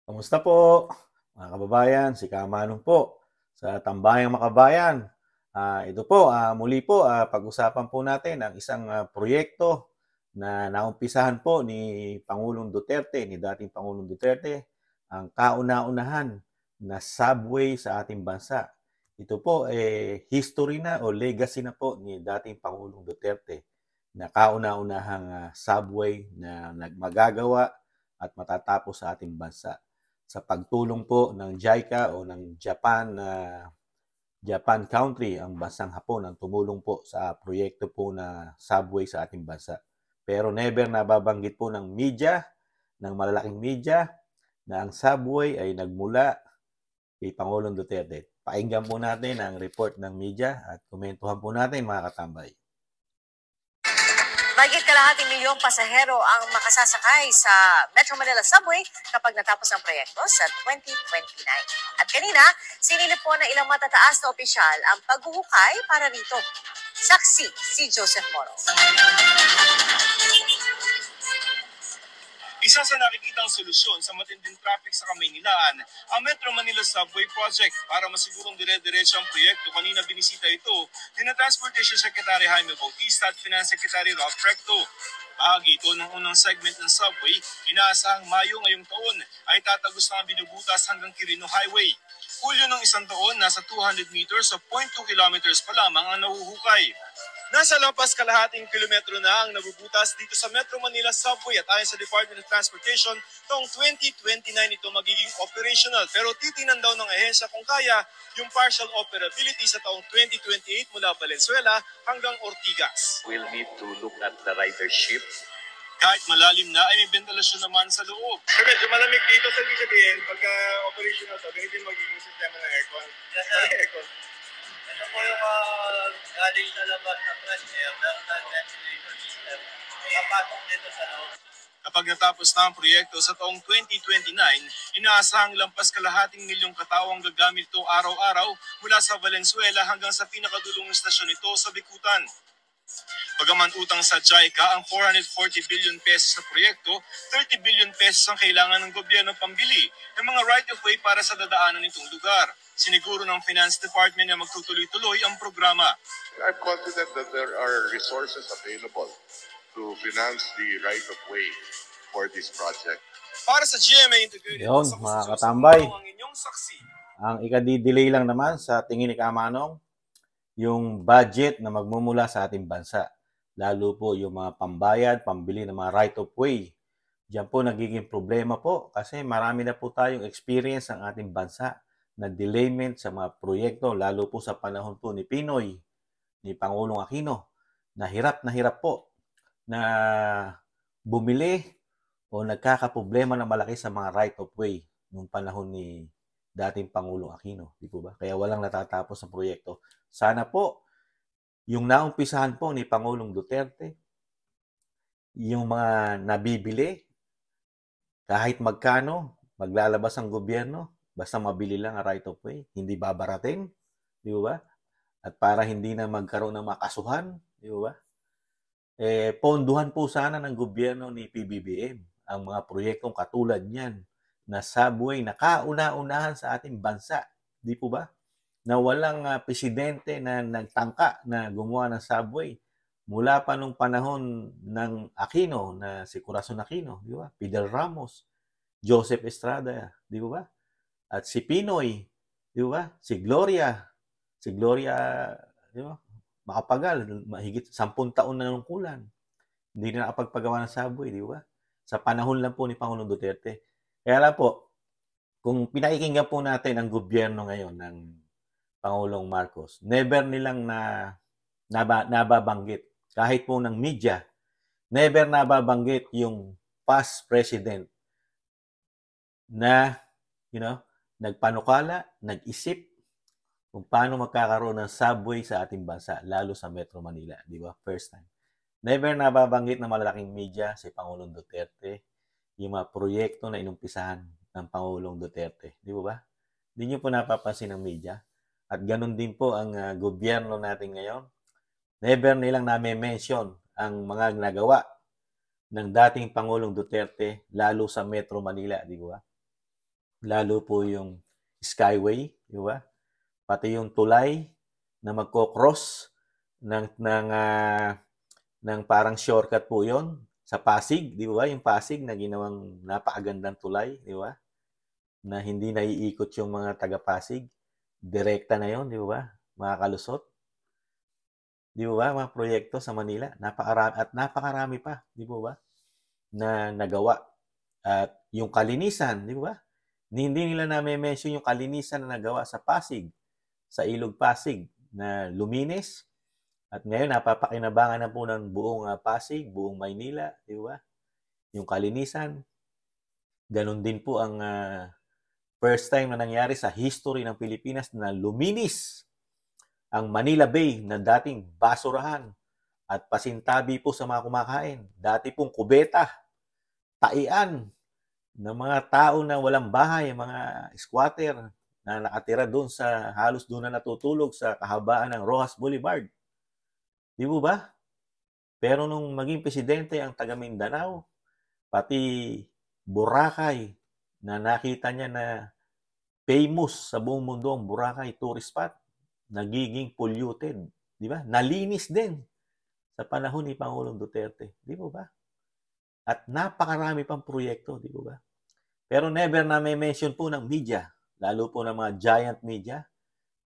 Kamusta po, mga kababayan? Si Kamanong po sa Tambayang Makabayan. Ito po, muli po, pag-usapan po natin ang isang proyekto na naumpisahan po ni Pangulong Duterte, ni dating Pangulong Duterte, ang kauna-unahan na subway sa ating bansa. Ito po, history na o legacy na po ni dating Pangulong Duterte na kauna-unahang subway na nagmagagawa at matatapos sa ating bansa sa pagtulong po ng JICA o ng Japan Country, ang bansang Hapon, ang tumulong po sa proyekto po na subway sa ating bansa. Pero never nababanggit po ng media, ng malalaking media, na ang subway ay nagmula kay Pangulong Duterte. Pakinggan po natin ang report ng media at komentuhan po natin, mga katambay. Mahigit kalahating milyong pasahero ang makasasakay sa Metro Manila Subway kapag natapos ang proyekto sa 2029. At kanina, sinilip po ng ilang matataas na opisyal ang paghuhukay para rito. Saksi si Joseph Moro. Isa sa nakikitang solusyon sa matinding traffic sa Kamaynilaan ang Metro Manila Subway Project para masigurong dire-diretso ang proyekto. Kanina binisita ito ni Transportation Secretary Jaime Bautista at Finance Secretary Ralph Recto. Bahagi ito ng unang segment ng subway, inaasahang Mayo ngayong taon ay tatagos na ang binubutas hanggang Quirino Highway. Hulyo ng isang taon, nasa 200 meters o 0.2 kilometers pa lamang ang nahuhukay. Nasa lampas kalahating kilometro na ang nabubutas dito sa Metro Manila Subway at ayon sa Department of Transportation, taong 2029 ito magiging operational. Pero titinan daw ng ahensya kung kaya yung partial operability sa taong 2028 mula Valenzuela hanggang Ortigas. We'll need to look at the ridership. Kahit malalim na ay may ventilasyon naman sa loob. So medyo malamig dito, sa ibig sabihin, pagka operational to, ganito yung magiging sistema ng aircon. Yes, sir. Ito po yung galing sa labas na fresh air, meron tayong ventilation system. Napasok dito sa loob. Kapag natapos na ang proyekto sa taong 2029, inaasahang lampas kalahating milyong katao ang gagamit ito araw-araw mula sa Valenzuela hanggang sa pinakadulong istasyon nito sa Bikutan. Bagaman utang sa JICA ang 440 billion pesos na proyekto, 30 billion pesos ang kailangan ng gobyerno pambili ng mga right-of-way para sa dadaanan nitong lugar. Siniguro ng Finance Department na magtutuloy-tuloy ang programa. I'm confident that there are resources available to finance the right-of-way for this project. Para sa GMA Integrated, Yun, mga katambay. ang inyong saksi. Ang ikadidelay lang naman sa tingin ni Kamanong, yung budget na magmumula sa ating bansa. Lalo po yung mga pambayad, pambili ng mga right-of-way. Diyan po nagiging problema po kasi marami na po tayong experience ang ating bansa na delayment sa mga proyekto, lalo po sa panahon po ni Pinoy, ni Pangulong Aquino, na hirap po na bumili o nagkakaproblema na malaki sa mga right-of-way nung panahon ni dating Pangulong Aquino, di po ba? Kaya walang natatapos ang proyekto. Sana po, yung naumpisahan po ni Pangulong Duterte, yung mga nabibili, kahit magkano, maglalabas ang gobyerno, basta mabili lang ang right-of-way, hindi babarating, di ba? At para hindi na magkaroon ng makasuhan, di ba? Ponduhan po sana ng gobyerno ni PBBM ang mga proyektong katulad niyan na subway na kauna-unahan sa ating bansa, di po ba? Na walang presidente na nagtangka na gumawa ng subway mula pa nung panahon ng Aquino, na si Corazon Aquino, di ba? Fidel Ramos, Joseph Estrada, di ba? At si Pinoy, di ba? Si Gloria, di ba? Makapagal, mahigit 10 taon na nung kulan. Hindi na nakapagpagawa ng subway, di ba? Sa panahon lang po ni Pangulong Duterte. Kaya lang po, kung pinakikinggan po natin ang gobyerno ngayon ng Pangulong Marcos, never nilang nababanggit, kahit po ng media, never nababanggit yung past president na, nagpanukala, nag-isip kung paano magkakaroon ng subway sa ating bansa, lalo sa Metro Manila, di ba? First time. Never nababanggit ng malalaking media si Pangulong Duterte, yung mga proyekto na inumpisahan ng Pangulong Duterte, di ba? Hindi nyo po napapansin ng media. At ganun din po ang gobyerno natin ngayon. Never nilang name-mention ang mga nagawa ng dating Pangulong Duterte, lalo sa Metro Manila, di ba? lalo po yung Skyway, di ba? Pati yung tulay na magko-cross ng parang shortcut po yon sa Pasig, di ba? Yung Pasig na ginawang napakagandang tulay, di ba? Na hindi naiikot yung mga taga-Pasig. Direkta na yon, di ba? Mga kalusot. Di ba? Mga proyekto sa Manila. Napakarami pa, di ba? Na nagawa. At yung kalinisan, di ba? Hindi nila na-mention yung kalinisan na nagawa sa Pasig, sa Ilog Pasig, na luminis. At ngayon, napapakinabangan na po ng buong Pasig, buong Maynila, di ba? Yung kalinisan. Ganon din po ang first time na nangyari sa history ng Pilipinas na luminis ang Manila Bay na dating basurahan at pasintabi po sa mga kumakain. Dati pong kubeta, taian ng mga tao na walang bahay, mga squatter na nakatira doon sa halos doon na natutulog sa kahabaan ng Rojas Boulevard. Di po ba? Pero nung maging presidente ang taga Mindanao, pati Boracay, na nakita niya na famous sa buong mundo ang Boracay tourist spot, nagiging polluted. Di ba? Nalinis din sa panahon ni Pangulong Duterte. Di po ba? At napakarami pang proyekto, di po ba? Pero never na may mention po ng media, lalo po ng mga giant media,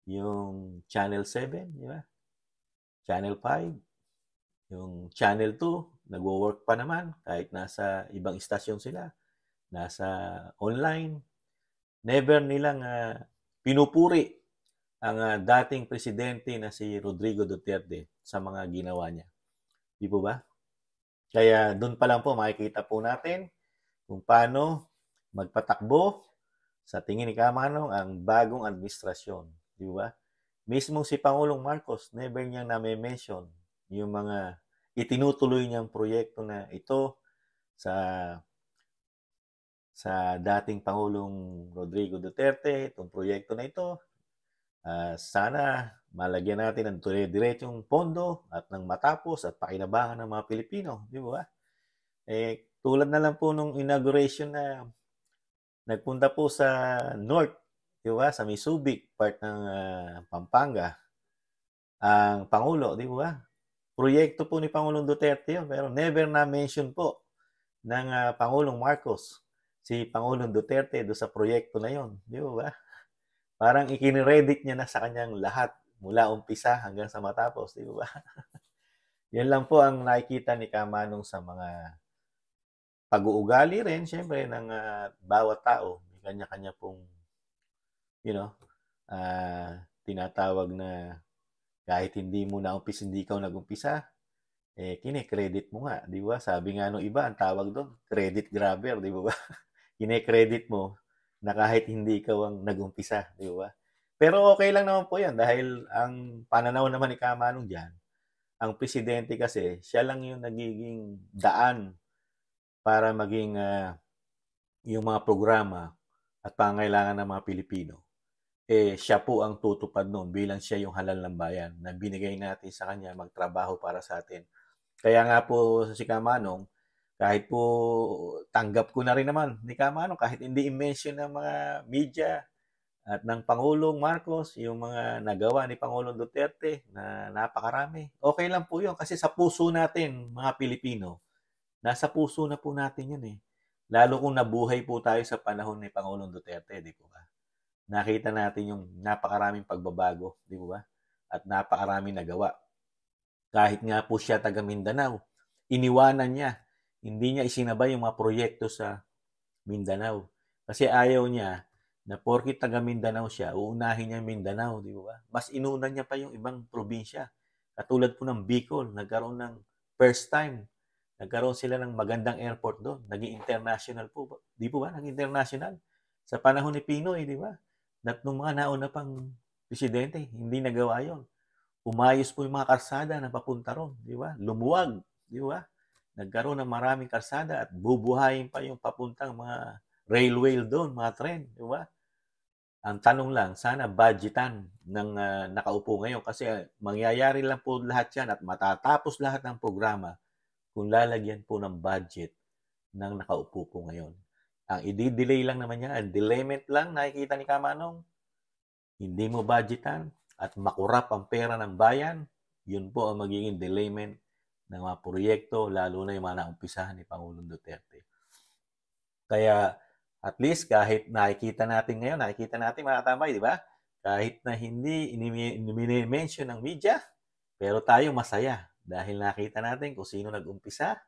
yung Channel 7, di ba? Channel 5, yung Channel 2, nagwo-work pa naman kahit nasa ibang istasyon sila, nasa online. Never nilang pinupuri ang dating presidente na si Rodrigo Duterte sa mga ginawa niya. Di po ba? Kaya doon pa lang po makikita po natin kung paano magpatakbo sa tingin ni Kamanong ang bagong administrasyon. Di ba? Mismo si Pangulong Marcos, never niyang na-mention yung mga itinutuloy niyang proyekto na ito sa dating Pangulong Rodrigo Duterte, itong proyekto na ito. Sana malagyan natin ng dire-diretsong pondo at nang matapos at pakinabangan ng mga Pilipino. Di ba? Tulad na lang po nung inauguration na nagpunta po sa North, di ba? Sa Subic, part ng Pampanga, ang Pangulo, di ba? Proyekto po ni Pangulong Duterte yun, pero never na-mention po ng Pangulong Marcos si Pangulong Duterte do sa proyekto na yon, di ba? Parang ikinredit niya na sa kanyang lahat mula umpisa hanggang sa matapos, di ba? Yan lang po ang nakikita ni Kamanong sa mga pag-uugali rin, syempre, ng bawat tao. May kanya-kanya pong, tinatawag na kahit hindi mo na-umpisa, hindi ikaw nag-umpisa, kine-credit mo nga, di ba? Sabi nga nung iba, ang tawag doon, credit grabber, di ba? Kine-credit mo na kahit hindi ikaw ang nag-umpisa, di ba? Pero okay lang naman po yan dahil ang pananaw naman ni Kamanong dyan, ang presidente kasi, siya lang yung nagiging daan para maging yung mga programa at pangailangan ng mga Pilipino. Siya po ang tutupad noon bilang siya yung halal ng bayan na binigay natin sa kanya magtrabaho para sa atin. Kaya nga po si Kamanong, kahit po tanggap ko na rin naman ni Kamanong, kahit hindi i-mention ng mga media at ng Pangulong Marcos, yung mga nagawa ni Pangulong Duterte na napakarami. Okay lang po yun kasi sa puso natin, mga Pilipino, nasa puso na po natin yun eh. Lalo kung nabuhay po tayo sa panahon ni Pangulong Duterte, di po ba? Nakita natin yung napakaraming pagbabago, di ba? At napakaraming nagawa. Kahit nga po siya taga Mindanao, iniwanan niya. Hindi niya isinabay yung mga proyekto sa Mindanao. Kasi ayaw niya na porkit taga Mindanao siya, uunahin niya Mindanao, di ba? Mas inuna niya pa yung ibang probinsya. Katulad po ng Bicol, nagkaroon ng first time. Nagkaroon sila ng magandang airport doon. Naging international po. Di po ba? Naging international. Sa panahon ni Pinoy, di ba? At nung mga nauna pang presidente, hindi nagawa yon. Umayos po yung mga karsada na papunta ron, di ba? Lumuwag, di ba? Nagkaroon ng maraming karsada at bubuhayin pa yung papuntang mga railway doon, mga tren, di ba? Ang tanong lang, sana budgetan ng nakaupo ngayon kasi mangyayari lang po lahat yan at matatapos lahat ng programa kung lalagyan po ng budget ng nakaupo po ngayon. Ang i-delay lang naman niya, ang delayment lang, nakikita ni Kamanong, hindi mo budgetan at makurap ang pera ng bayan, yun po ang magiging delayment ng mga proyekto, lalo na yung mga naumpisahan ni Pangulong Duterte. Kaya at least kahit nakikita natin ngayon, nakikita natin mga katambay, di ba? Kahit na hindi ini-mention ng media, pero tayo masaya dahil nakita natin kung sino nag-umpisa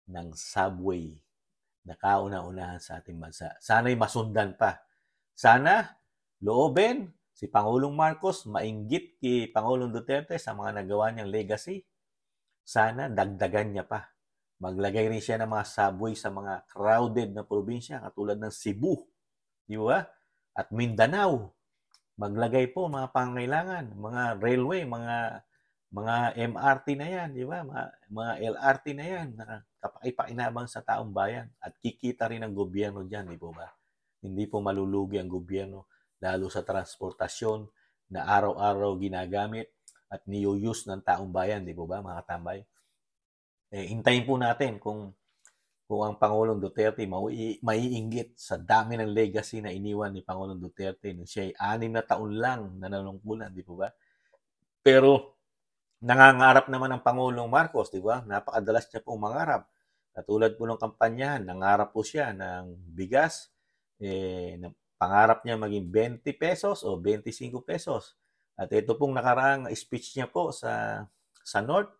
ng subway na kauna-unahan sa ating bansa. Sana'y masundan pa. Sana loobin si Pangulong Marcos mainggit kay Pangulong Duterte sa mga nagawa niyang legacy. Sana dagdagan niya pa. Maglagay rin siya ng mga subway sa mga crowded na probinsya katulad ng Cebu, di ba? At Mindanao. Maglagay po mga pangailangan, mga railway, mga MRT na yan, di ba? Mga LRT na yan na kapakipakinabang sa taong bayan at kikita rin ang gobyerno diyan, di po ba? Hindi po malulugi ang gobyerno lalo sa transportasyon na araw-araw ginagamit at niyo-use ng taong bayan, di po ba, mga katambay? Hintayin po natin kung ang Pangulong Duterte maiinggit sa dami ng legacy na iniwan ni Pangulong Duterte nung siya ay 6 na taon lang nanunungkulan, di po ba? Pero nangangarap naman ang Pangulong Marcos, di ba? Napakadalas niya pong mangarap. Katulad po ng kampanyahan, nangarap po siya ng bigas, pangarap niya maging 20 pesos o 25 pesos. At ito pong nakaraang speech niya po sa North,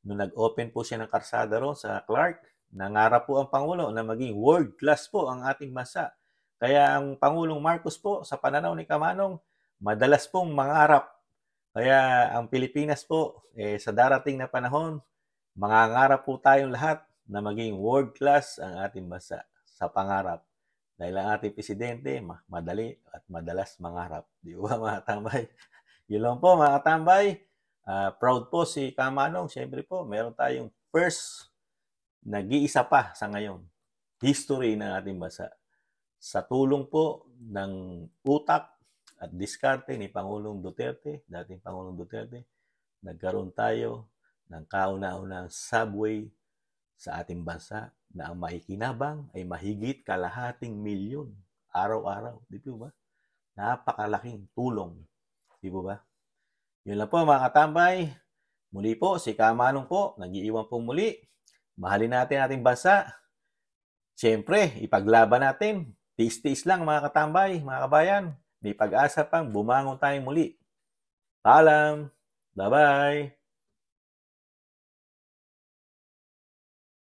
nung nag-open po siya ng karsada ron sa Clark, nangarap po ang Pangulo na maging world class po ang ating bansa. Kaya ang Pangulong Marcos po, sa pananaw ni Kamanong, madalas pong mangarap. Kaya ang Pilipinas po, sa darating na panahon, mangangarap po tayong lahat na maging world class ang ating bansa sa pangarap. Dahil ang ating presidente, madali at madalas mangarap. Di ba mga tambay? Yun lang po mga tambay. Proud po si Kamanong. Siyempre po, meron tayong first nag-iisa pa sa ngayon history ng ating bansa. Sa tulong po ng utak at diskarte ni Pangulong Duterte, dating Pangulong Duterte, nagkaroon tayo ng kauna-unahang subway sa ating bansa na ang maikinabang ay mahigit kalahating milyon araw-araw. Di po ba? Napakalaking tulong. Di po ba? Yun lang po mga katambay. Muli po, si Kamanong po, nag-iiwan po muli. Mahalin natin ating bansa. Siyempre, ipaglaban natin. Tiis-tiis lang mga katambay, mga kabayan. May pag-asa pang bumangon tayong muli. Paalam. Bye-bye.